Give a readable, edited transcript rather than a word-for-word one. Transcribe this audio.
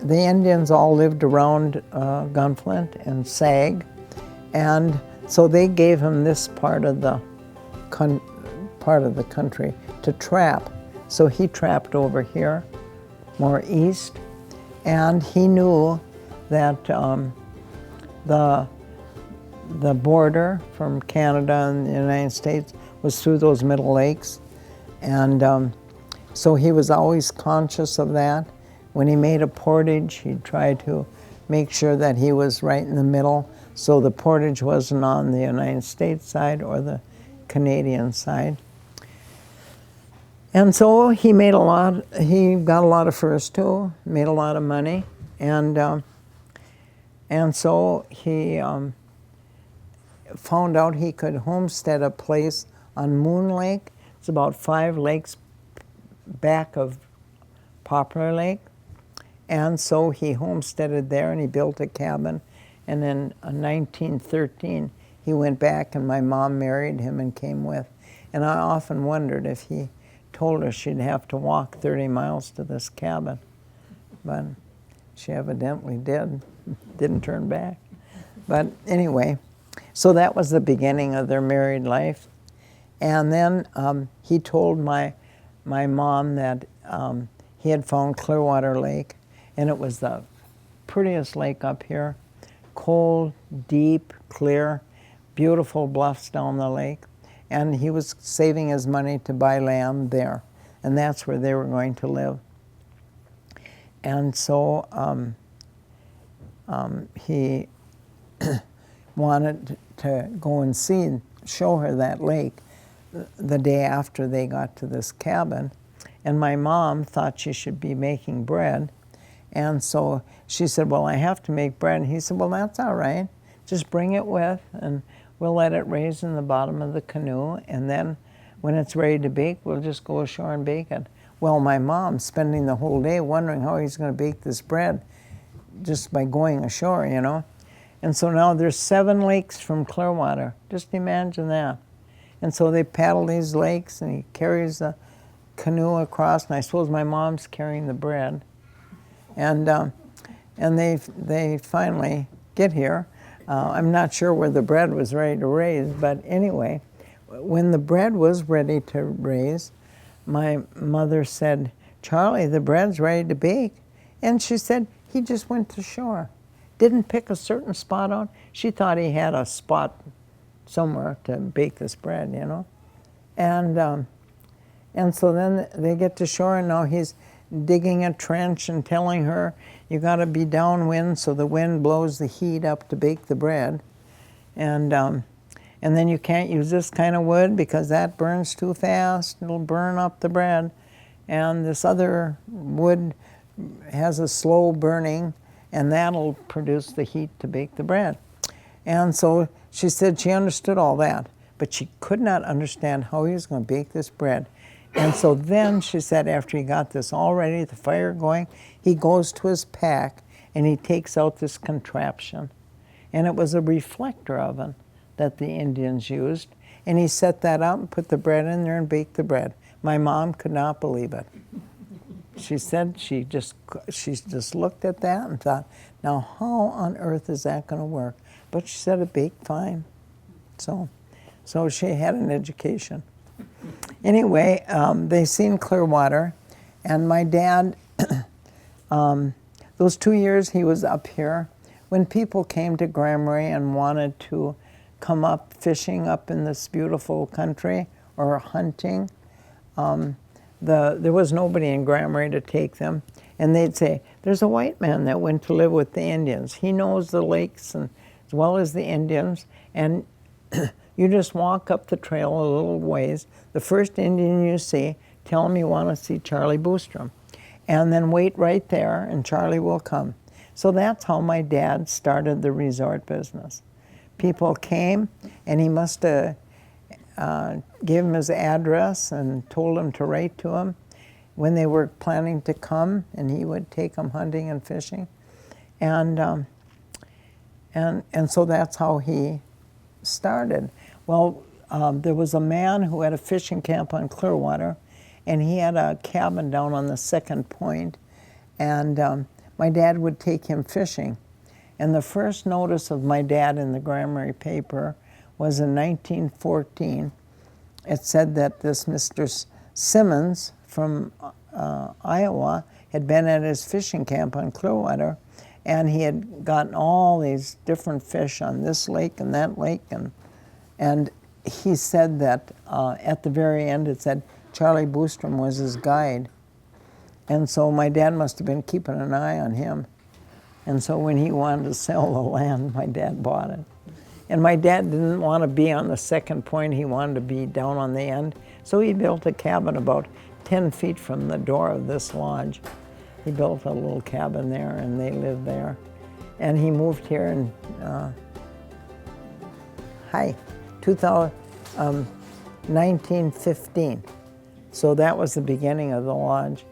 the Indians all lived around Gunflint and Sag, and so they gave him this part of the country to trap. So he trapped over here, more east, and he knew that the border from Canada and the United States was through those middle lakes, and so he was always conscious of that. When he made a portage, he'd try to make sure that he was right in the middle, so the portage wasn't on the United States side or the Canadian side. And so he got a lot of furs too, made a lot of money, and so he found out he could homestead a place on Moon Lake. It's about 5 lakes back of Poplar Lake. And so he homesteaded there, and he built a cabin. And in 1913, he went back, and my mom married him and came with. And I often wondered if he told her she'd have to walk 30 miles to this cabin. But she evidently didn't turn back. But anyway, so that was the beginning of their married life. And then he told my mom that he had found Clearwater Lake, and it was the prettiest lake up here. Cold, deep, clear, beautiful bluffs down the lake. And he was saving his money to buy land there, and that's where they were going to live. And so he wanted to go and show her that lake the day after they got to this cabin. And my mom thought she should be making bread. And so she said, well, I have to make bread. And he said, well, that's all right. Just bring it with, and we'll let it raise in the bottom of the canoe. And then when it's ready to bake, we'll just go ashore and bake it. Well, my mom's spending the whole day wondering how he's going to bake this bread just by going ashore, you know. And so now there's 7 lakes from Clearwater. Just imagine that. And so they paddle these lakes, and he carries the canoe across, and I suppose my mom's carrying the bread. And they finally get here. I'm not sure where the bread was ready to raise, but anyway, when the bread was ready to raise, my mother said, Charlie, the bread's ready to bake. And she said, he just went to shore. Didn't pick a certain spot out. She thought he had a spot somewhere to bake this bread, you know. And so then they get to shore, and now he's digging a trench and telling her, you got to be downwind so the wind blows the heat up to bake the bread. And then you can't use this kind of wood because that burns too fast. It'll burn up the bread. And this other wood has a slow burning, and that'll produce the heat to bake the bread. And so she said she understood all that, but she could not understand how he was going to bake this bread. And so then she said, after he got this all ready, the fire going, he goes to his pack and he takes out this contraption. And it was a reflector oven that the Indians used. And he set that up and put the bread in there and baked the bread. My mom could not believe it. She said she just looked at that and thought, now how on earth is that going to work? But she said it baked fine. So she had an education. Anyway, they seen Clearwater, and my dad, those 2 years he was up here, when people came to Grand Marais and wanted to come up fishing up in this beautiful country or hunting, there was nobody in Grand Marais to take them. And they'd say, there's a white man that went to live with the Indians. He knows the lakes and, as well as the Indians, and you just walk up the trail a little ways. The first Indian you see, tell him you want to see Charlie Boostrom. And then wait right there, and Charlie will come. So that's how my dad started the resort business. People came, and he must have gave him his address and told him to write to him when they were planning to come, and he would take them hunting and fishing. And so that's how he started. Well, there was a man who had a fishing camp on Clearwater, and he had a cabin down on the second point. And my dad would take him fishing. And the first notice of my dad in the Grammary paper was in 1914. It said that this Mr. Simmons from Iowa had been at his fishing camp on Clearwater, and he had gotten all these different fish on this lake and that lake, and he said that at the very end it said Charlie Boostrom was his guide. And so my dad must have been keeping an eye on him. And so when he wanted to sell the land, my dad bought it. And my dad didn't want to be on the second point, he wanted to be down on the end. So he built a cabin about 10 feet from the door of this lodge. He built a little cabin there and they lived there. And he moved here in 1915. So that was the beginning of the lodge.